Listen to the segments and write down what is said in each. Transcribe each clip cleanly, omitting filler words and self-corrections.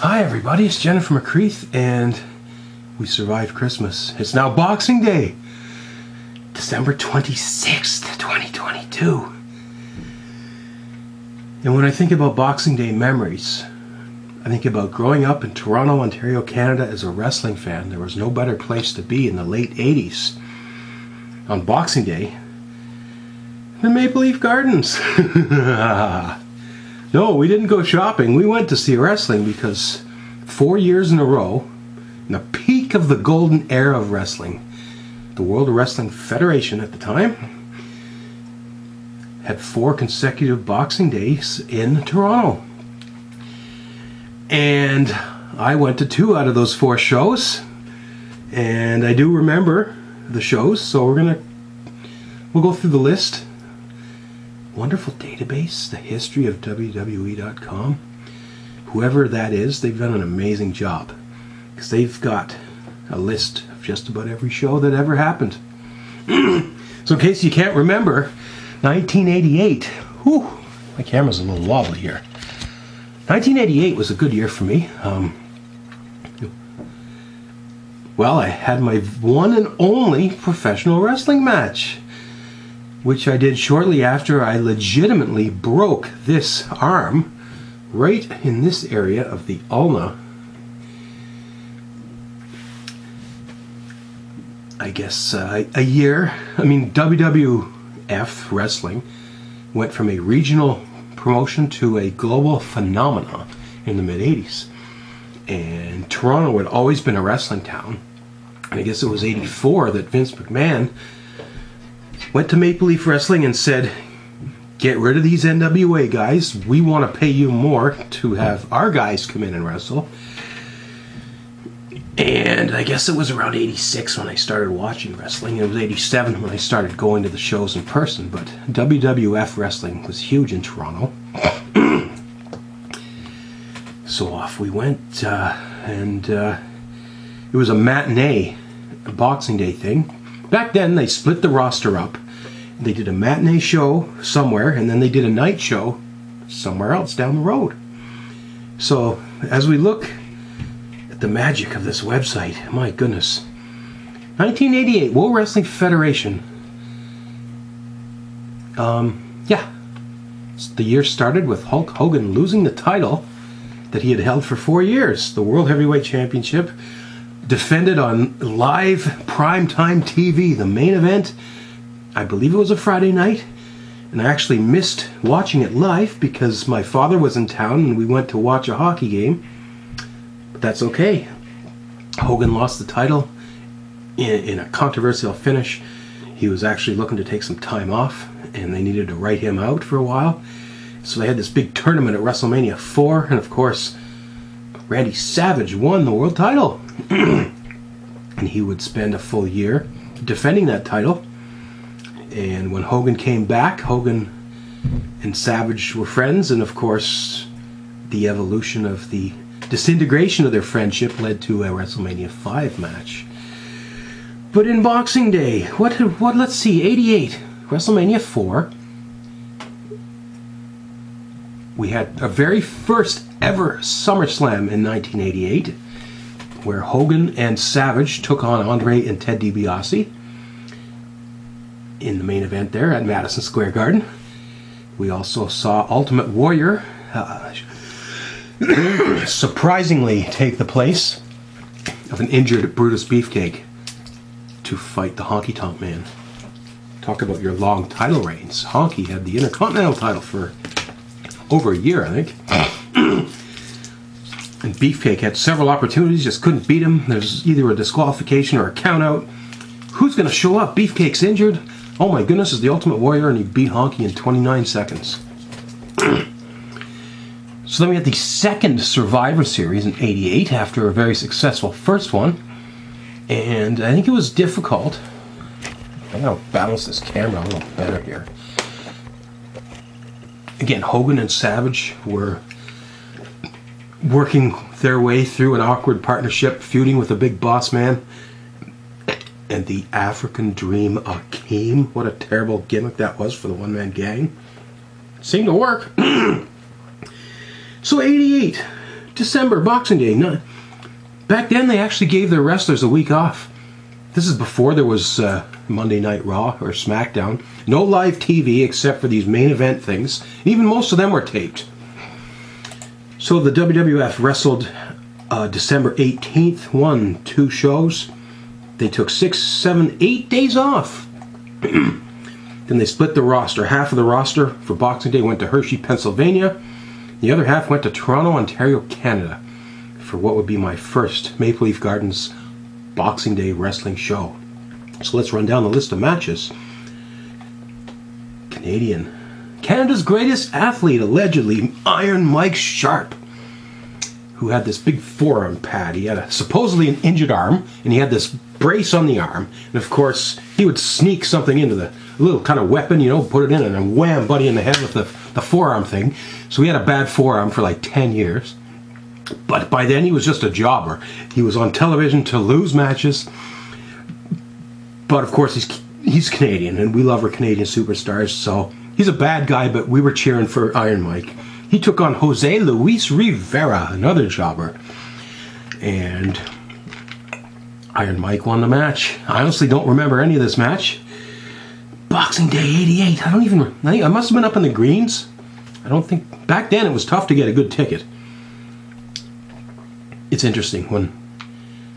Hi everybody, it's Jenn from McCreath, and we survived Christmas. It's now Boxing Day, December 26th, 2022. And when I think about Boxing Day memories, I think about growing up in Toronto, Ontario, Canada as a wrestling fan. There was no better place to be in the late 80s on Boxing Day than Maple Leaf Gardens. No, we didn't go shopping. We went to see wrestling because 4 years in a row, in the peak of the golden era of wrestling, the World Wrestling Federation at the time had 4 consecutive Boxing Days in Toronto. And I went to 2 out of those 4 shows. And I do remember the shows, so we'll go through the list. Wonderful database, the history of WWE.com. Whoever that is, they've done an amazing job, because they've got a list of just about every show that ever happened. So in case you can't remember, 1988, whew, my camera's a little wobbly here. 1988 was a good year for me. Well, I had my one and only professional wrestling match, which I did shortly after I legitimately broke this arm right in this area of the ulna. I guess a year. I mean, WWF Wrestling went from a regional promotion to a global phenomenon in the mid-80s. And Toronto had always been a wrestling town. And I guess it was 84 that Vince McMahon went to Maple Leaf Wrestling and said, get rid of these NWA guys. We want to pay you more to have our guys come in and wrestle. And I guess it was around 86 when I started watching wrestling. It was 87 when I started going to the shows in person. But WWF Wrestling was huge in Toronto. So off we went. And it was a matinee, a Boxing Day thing. Back then, they split the roster up. They did a matinee show somewhere, and then they did a night show somewhere else down the road. So, as we look at the magic of this website, my goodness. 1988, World Wrestling Federation. Yeah. The year started with Hulk Hogan losing the title that he had held for 4 years, the World Heavyweight Championship, defended on live primetime TV. The main event, I believe it was a Friday night, and I actually missed watching it live because my father was in town and we went to watch a hockey game. But that's okay. Hogan lost the title in a controversial finish. He was actually looking to take some time off, and they needed to write him out for a while. So they had this big tournament at WrestleMania 4, and of course, Randy Savage won the world title. And he would spend a full year defending that title. And when Hogan came back, Hogan and Savage were friends, and of course the evolution of the disintegration of their friendship led to a WrestleMania 5 match. But in Boxing Day, let's see, 88, WrestleMania 4, we had our very first ever SummerSlam in 1988, where Hogan and Savage took on Andre and Ted DiBiase in the main event there at Madison Square Garden. We also saw Ultimate Warrior surprisingly take the place of an injured Brutus Beefcake to fight the Honky Tonk Man. Talk about your long title reigns. Honky had the Intercontinental title for over a year, I think. And Beefcake had several opportunities, just couldn't beat him. There's either a disqualification or a count out. Who's going to show up? Beefcake's injured. Oh my goodness, is the Ultimate Warrior, and he beat Honky in 29 seconds. So then we had the second Survivor Series in 88 after a very successful first one. And I think it was difficult. I'm going to balance this camera a little better here. Again, Hogan and Savage were working their way through an awkward partnership, feuding with the Big Boss Man and the African Dream Akeem. What a terrible gimmick that was for the one-man gang. Seemed to work. So 88, December, Boxing Day. No, back then, they actually gave their wrestlers a week off. This is before there was Monday Night Raw or SmackDown. No live TV except for these main event things. Even most of them were taped. So the WWF wrestled December 18th, won 2 shows. They took 6, 7, 8 days off. Then they split the roster. Half of the roster for Boxing Day went to Hershey, Pennsylvania. The other half went to Toronto, Ontario, Canada, for what would be my first Maple Leaf Gardens Boxing Day wrestling show. So let's run down the list of matches. Canadian. Canada's greatest athlete, allegedly, Iron Mike Sharp, who had this big forearm pad. He had supposedly an injured arm, and he had this brace on the arm. And of course, he would sneak something into the little kind of weapon, you know, put it in, and then wham, buddy in the head with the forearm thing. So he had a bad forearm for like 10 years. But by then, he was just a jobber. He was on television to lose matches. But of course, he's Canadian, and we love our Canadian superstars, so he's a bad guy, but we were cheering for Iron Mike. He took on Jose Luis Rivera, another jobber. And Iron Mike won the match. I honestly don't remember any of this match. Boxing Day 88. I must have been up in the greens. I don't think... Back then, it was tough to get a good ticket. It's interesting. When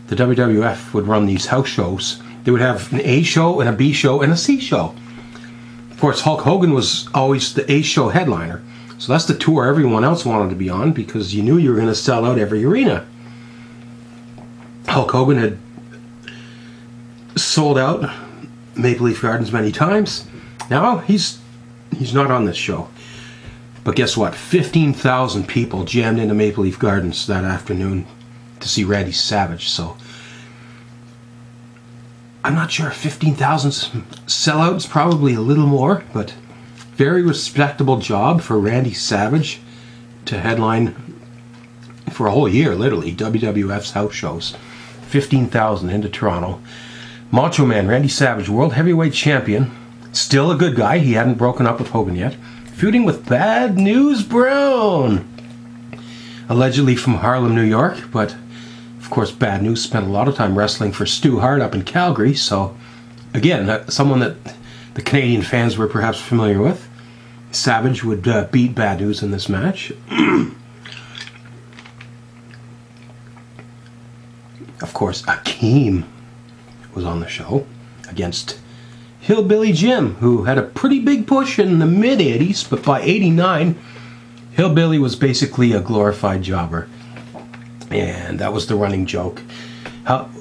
the WWF would run these house shows, they would have an A show and a B show and a C show. Of course, Hulk Hogan was always the A show headliner. So that's the tour everyone else wanted to be on, because you knew you were going to sell out every arena. Hulk Hogan had sold out Maple Leaf Gardens many times. Now he's not on this show. But guess what? 15,000 people jammed into Maple Leaf Gardens that afternoon to see Randy Savage. So I'm not sure. 15,000 sellouts, probably a little more, but very respectable job for Randy Savage to headline for a whole year, literally, WWF's house shows. 15,000 into Toronto. Macho Man Randy Savage, World Heavyweight Champion. Still a good guy. He hadn't broken up with Hogan yet. Feuding with Bad News Brown. Allegedly from Harlem, New York, but of course Bad News spent a lot of time wrestling for Stu Hart up in Calgary, so again, someone that the Canadian fans were perhaps familiar with. Savage would beat Bad News in this match. Of course, Akeem was on the show against Hillbilly Jim, who had a pretty big push in the mid-80s, but by 89, Hillbilly was basically a glorified jobber. And that was the running joke.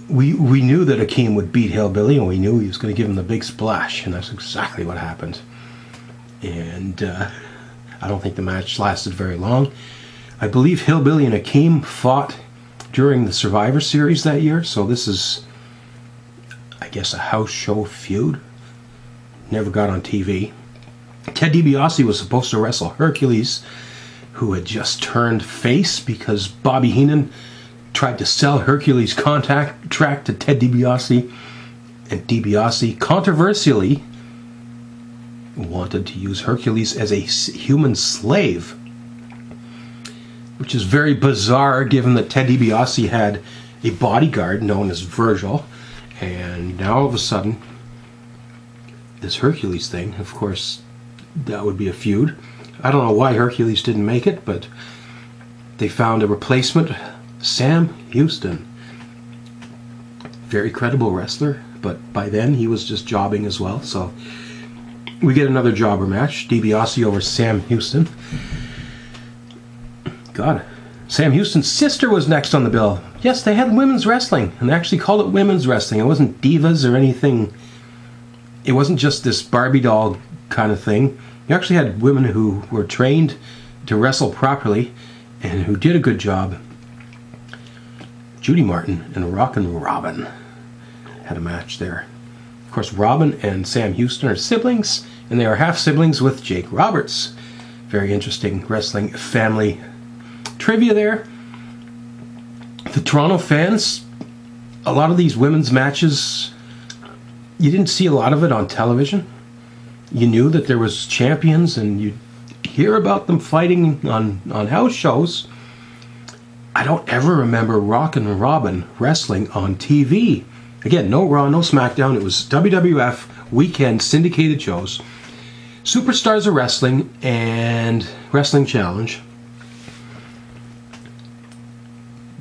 We knew that Akeem would beat Hillbilly, and we knew he was going to give him the big splash, and that's exactly what happened. And I don't think the match lasted very long. I believe Hillbilly and Akeem fought during the Survivor Series that year, so this is, I guess, a house show feud. Never got on TV. Ted DiBiase was supposed to wrestle Hercules, who had just turned face because Bobby Heenan tried to sell Hercules' contract to Ted DiBiase, and DiBiase controversially wanted to use Hercules as a human slave, which is very bizarre given that Ted DiBiase had a bodyguard known as Virgil, and now all of a sudden this Hercules thing, of course, that would be a feud. I don't know why Hercules didn't make it, but they found a replacement, Sam Houston. Very credible wrestler, but by then he was just jobbing as well, so we get another jobber match. DiBiase over Sam Houston. God, Sam Houston's sister was next on the bill. Yes, they had women's wrestling, and they actually called it women's wrestling. It wasn't divas or anything. It wasn't just this Barbie doll kind of thing. You actually had women who were trained to wrestle properly and who did a good job. Judy Martin and Rockin' Robin had a match there. Of course, Robin and Sam Houston are siblings, and they are half siblings with Jake Roberts. Very interesting wrestling family trivia there. The Toronto fans, a lot of these women's matches, you didn't see a lot of it on television. You knew that there was champions, and you'd hear about them fighting on house shows. I don't ever remember Rockin' Robin wrestling on TV. Again, no Raw, no SmackDown. It was WWF weekend syndicated shows. Superstars of Wrestling and Wrestling Challenge.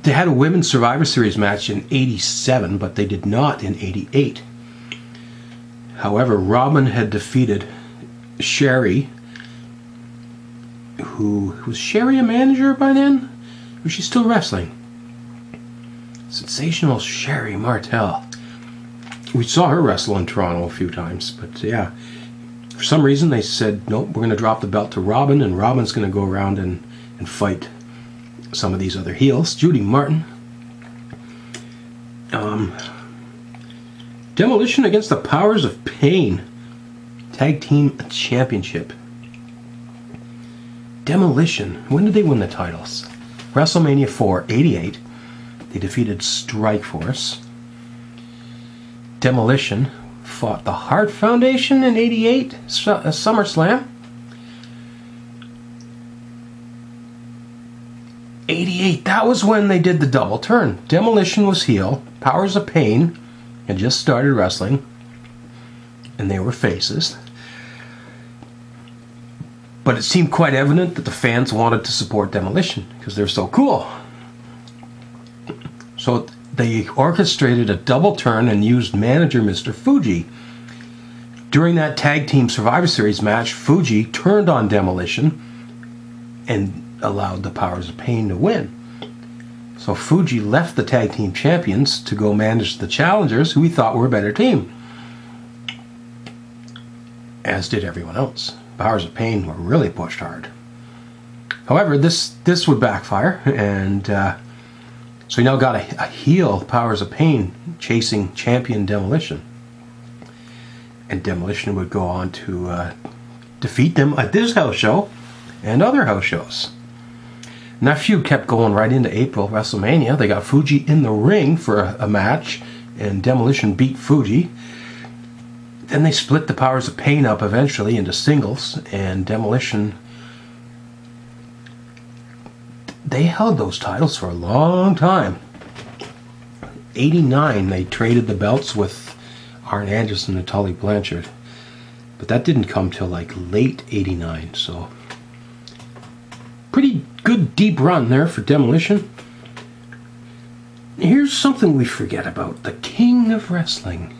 They had a Women's Survivor Series match in 87, but they did not in 88. However, Robin had defeated Sherry, who was Sherry a manager by then? Or was she still wrestling? Sensational Sherry Martel. We saw her wrestle in Toronto a few times, but yeah. For some reason they said, nope, we're going to drop the belt to Robin, and Robin's going to go around and fight some of these other heels. Judy Martin. Demolition against the Powers of Pain. Tag Team Championship. Demolition. When did they win the titles? WrestleMania 4, 88. They defeated Strikeforce. Demolition fought the Hart Foundation in 88, SummerSlam. 88, that was when they did the double turn. Demolition was heel. Powers of Pain had just started wrestling, and they were faces. But it seemed quite evident that the fans wanted to support Demolition because they're so cool. So they orchestrated a double turn and used manager Mr. Fuji. During that Tag Team Survivor Series match, Fuji turned on Demolition and allowed the Powers of Pain to win. So Fuji left the Tag Team Champions to go manage the challengers, who he thought were a better team. As did everyone else. Powers of Pain were really pushed hard. However, this would backfire, and so you now got a heel Powers of Pain chasing champion Demolition. And Demolition would go on to defeat them at this house show and other house shows. And that feud kept going right into April, WrestleMania. They got Fuji in the ring for a match, and Demolition beat Fuji. Then they split the Powers of Pain up eventually into singles, and Demolition, they held those titles for a long time. 89, they traded the belts with Arn Anderson and Tully Blanchard. But that didn't come till like late 89, so pretty good deep run there for Demolition. Here's something we forget about. The King of Wrestling.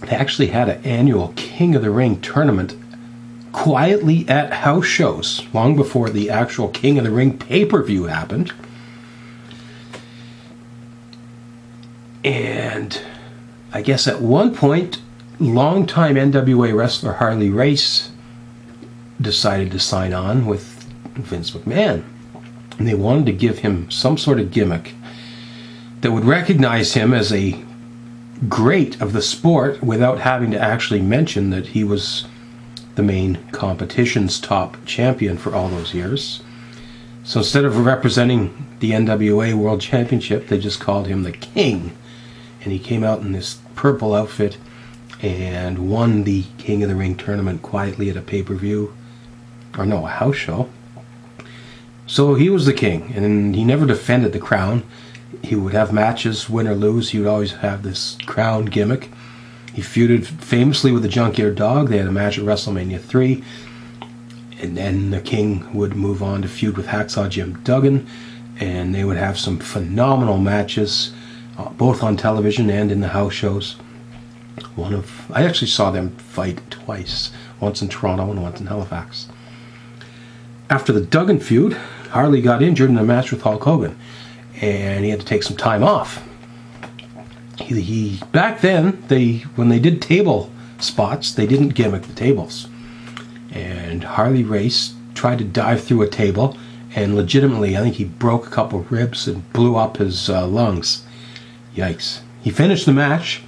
They actually had an annual King of the Ring tournament quietly at house shows long before the actual King of the Ring pay-per-view happened. And I guess at one point, longtime NWA wrestler Harley Race decided to sign on with Vince McMahon. And they wanted to give him some sort of gimmick that would recognize him as a great of the sport without having to actually mention that he was the main competition's top champion for all those years. So instead of representing the NWA World Championship, they just called him the King. And he came out in this purple outfit and won the King of the Ring tournament quietly at a pay-per-view, or no, a house show. So he was the king, and he never defended the crown. He would have matches, win or lose. He would always have this crown gimmick. He feuded famously with the Junkyard Dog. They had a match at WrestleMania 3. And then the King would move on to feud with Hacksaw Jim Duggan. And they would have some phenomenal matches, both on television and in the house shows. I actually saw them fight twice. Once in Toronto and once in Halifax. After the Duggan feud, Harley got injured in a match with Hulk Hogan. And he had to take some time off. Back then, when they did table spots, they didn't gimmick the tables. And Harley Race tried to dive through a table, and legitimately, I think he broke a couple of ribs and blew up his lungs. Yikes. He finished the match,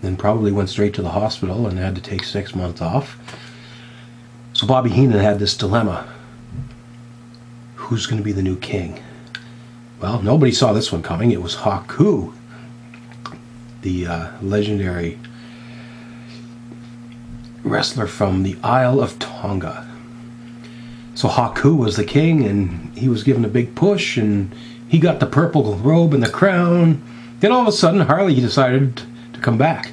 then probably went straight to the hospital and had to take 6 months off. So Bobby Heenan had this dilemma. Who's going to be the new king? Well, nobody saw this one coming. It was Haku, the legendary wrestler from the Isle of Tonga. So Haku was the king, and he was given a big push, and he got the purple robe and the crown. Then all of a sudden, Harley decided to come back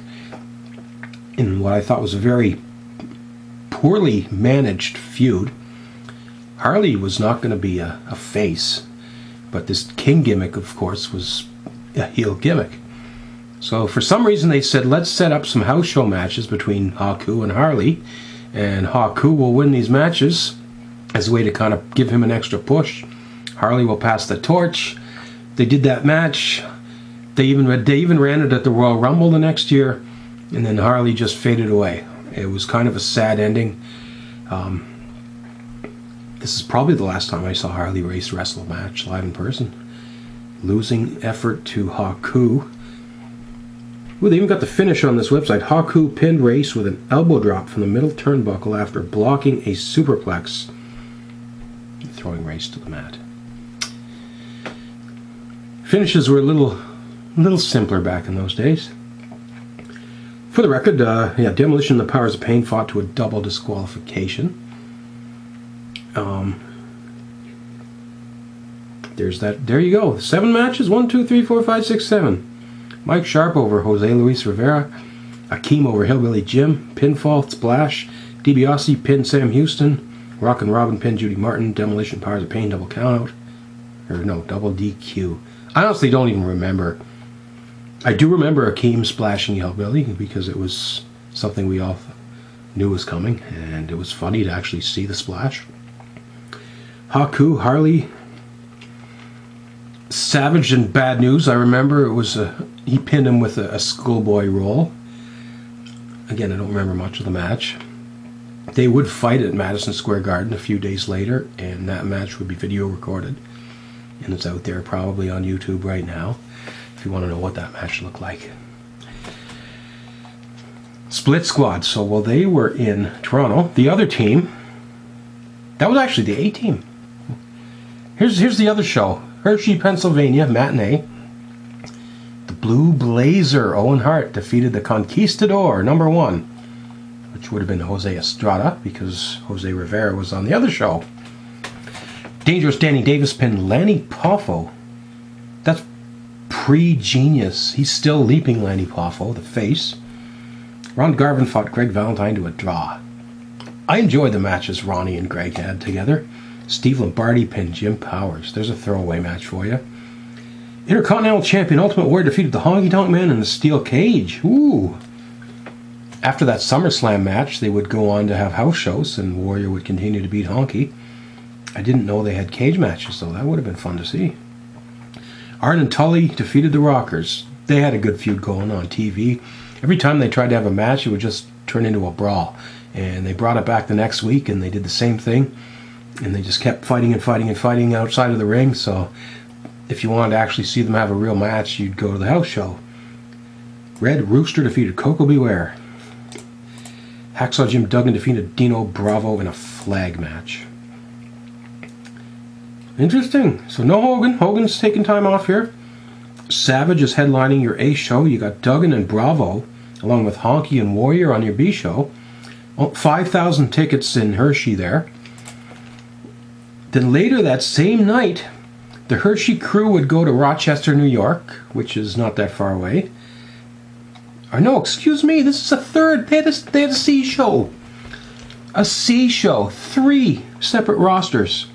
in what I thought was a very poorly managed feud. Harley was not going to be a face, but this king gimmick, of course, was a heel gimmick. So for some reason they said, let's set up some house show matches between Haku and Harley, and Haku will win these matches as a way to kind of give him an extra push. Harley will pass the torch. They did that match. They even ran it at the Royal Rumble the next year, and then Harley just faded away. It was kind of a sad ending. This is probably the last time I saw Harley Race wrestle a match live in person. Losing effort to Haku. Ooh, they even got the finish on this website. Haku pinned Race with an elbow drop from the middle turnbuckle after blocking a superplex, throwing Race to the mat. Finishes were a little simpler back in those days. For the record, Demolition and the Powers of Pain fought to a double disqualification. There's that. There you go. 7 matches. 1, 2, 3, 4, 5, 6, 7. Mike Sharp over Jose Luis Rivera. Akeem over Hillbilly Jim. Pinfall Splash. DiBiase pinned Sam Houston. Rockin' Robin pinned Judy Martin. Demolition Powers of Pain double countout. Or no, double DQ. I honestly don't even remember. I do remember Akeem splashing Hillbilly because it was something we all knew was coming, and it was funny to actually see the splash. Haku, Harley, Savage and Bad News. I remember it was he pinned him with a schoolboy roll. Again, I don't remember much of the match. They would fight at Madison Square Garden a few days later, and that match would be video recorded, and it's out there probably on YouTube right now if you want to know what that match looked like. Split Squad. So while they were in Toronto, the other team, that was actually the A team. Here's the other show. Hershey, Pennsylvania, matinee. The Blue Blazer, Owen Hart, defeated the Conquistador, #1, which would have been Jose Estrada because Jose Rivera was on the other show. Dangerous Danny Davis pinned Lanny Poffo. That's pre-Genius. He's still leaping Lanny Poffo, the face. Ron Garvin fought Greg Valentine to a draw. I enjoyed the matches Ronnie and Greg had together. Steve Lombardi pinned Jim Powers. There's a throwaway match for you. Intercontinental Champion Ultimate Warrior defeated the Honky Tonk Man in the Steel Cage. Ooh. After that SummerSlam match, they would go on to have house shows, and Warrior would continue to beat Honky. I didn't know they had cage matches, though. That would have been fun to see. Arn and Tully defeated the Rockers. They had a good feud going on TV. Every time they tried to have a match, it would just turn into a brawl. And they brought it back the next week, and they did the same thing. And they just kept fighting and fighting and fighting outside of the ring. So if you wanted to actually see them have a real match, you'd go to the house show. Red Rooster defeated Coco Beware. Hacksaw Jim Duggan defeated Dino Bravo in a flag match. Interesting. So no Hogan. Hogan's taking time off here. Savage is headlining your A show. You got Duggan and Bravo, along with Honky and Warrior on your B show. 5,000 tickets in Hershey there. Then later that same night, the Hershey crew would go to Rochester, New York, which is not that far away. Or no, excuse me, this is a third. They had a C show. A C show. 3 separate rosters.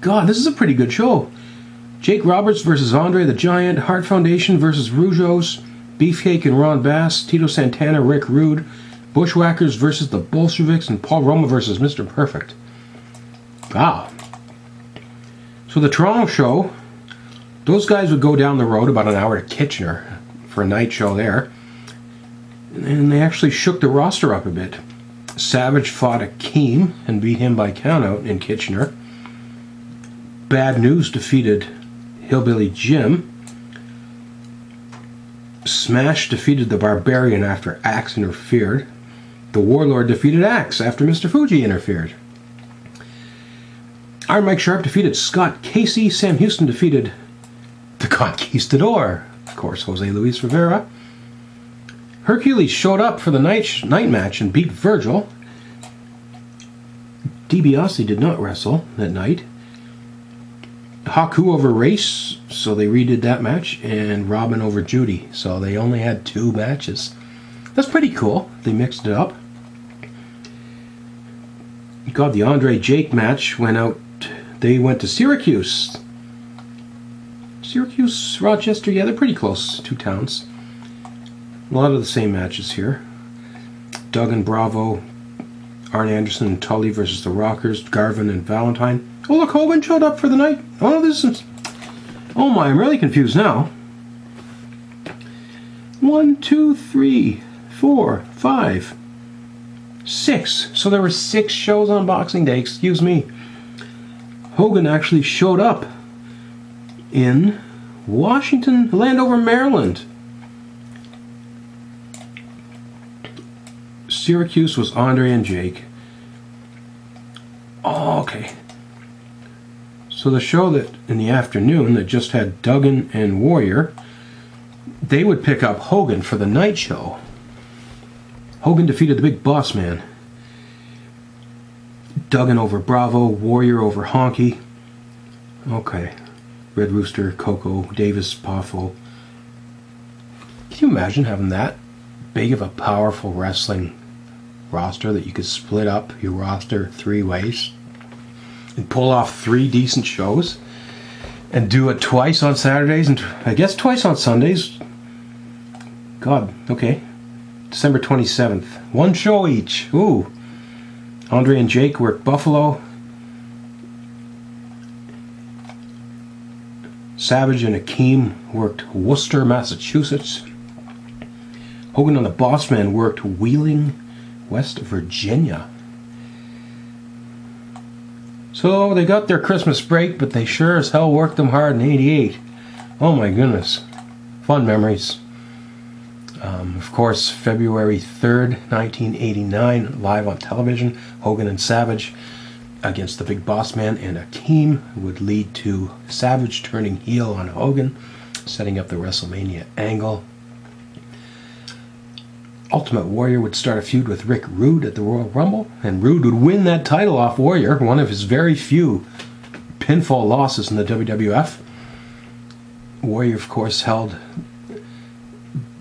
God, this is a pretty good show. Jake Roberts versus Andre the Giant, Hart Foundation versus Rougeos, Beefcake and Ron Bass, Tito Santana, Rick Rude, Bushwhackers versus the Bolsheviks, and Paul Roma versus Mr. Perfect. Wow. So the Toronto show, those guys would go down the road about an hour to Kitchener for a night show there. And they actually shook the roster up a bit. Savage fought Akeem and beat him by countout in Kitchener. Bad News defeated Hillbilly Jim. Smash defeated the Barbarian after Axe interfered. The Warlord defeated Axe after Mr. Fuji interfered. Iron Mike Sharp defeated Scott Casey. Sam Houston defeated the Conquistador. Of course, Jose Luis Rivera. Hercules showed up for the night match and beat Virgil. DiBiase did not wrestle that night. Haku over Race, so they redid that match, and Robin over Judy, so they only had 2 matches. That's pretty cool. They mixed it up. God, the Andre Jake match went out. They went to Syracuse. Syracuse, Rochester, yeah, they're pretty close, 2 towns. A lot of the same matches here. Duggan, Bravo, Arn Anderson and Tully versus the Rockers, Garvin and Valentine. Oh, look, Hogan showed up for the night. Oh, this is... Oh my, I'm really confused now. 1, 2, 3, 4, 5, 6. So there were 6 shows on Boxing Day, excuse me. Hogan actually showed up in Washington, Landover, Maryland. Syracuse was Andre and Jake. Oh, okay. So the show that in the afternoon that just had Duggan and Warrior, they would pick up Hogan for the night show. Hogan defeated the Big Boss Man. Duggan over Bravo, Warrior over Honky. Okay. Red Rooster, Coco, Davis, Poffo. Can you imagine having that big of a powerful wrestling roster that you could split up your roster 3 ways and pull off 3 decent shows and do it twice on Saturdays and I guess twice on Sundays? God, okay. December 27th. 1 show each. Ooh. Andre and Jake worked Buffalo. Savage and Akeem worked Worcester, Massachusetts. Hogan and the Boss Man worked Wheeling, West Virginia. So they got their Christmas break, but they sure as hell worked them hard in '88. Oh my goodness. Fun memories. Of course, February 3rd, 1989, live on television, Hogan and Savage against the Big Boss Man and Akeem would lead to Savage turning heel on Hogan, setting up the WrestleMania angle. Ultimate Warrior would start a feud with Rick Rude at the Royal Rumble, and Rude would win that title off Warrior, one of his very few pinfall losses in the WWF. Warrior, of course, held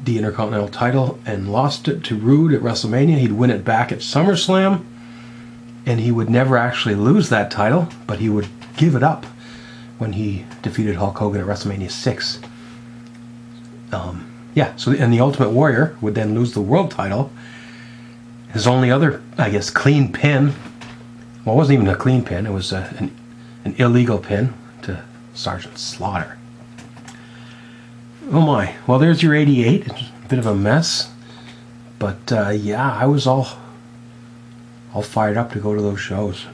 the Intercontinental title and lost it to Rude at WrestleMania. He'd win it back at SummerSlam, and he would never actually lose that title, but he would give it up when he defeated Hulk Hogan at WrestleMania 6. Yeah, so and the Ultimate Warrior would then lose the world title. His only other, I guess, clean pin, well, it wasn't even a clean pin, it was an illegal pin to Sergeant Slaughter. Oh my, well there's your 88, it's a bit of a mess, but yeah, I was all fired up to go to those shows.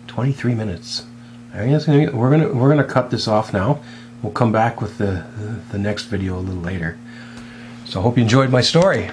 23 minutes. I guess we're gonna cut this off now. We'll come back with the next video a little later. So I hope you enjoyed my story.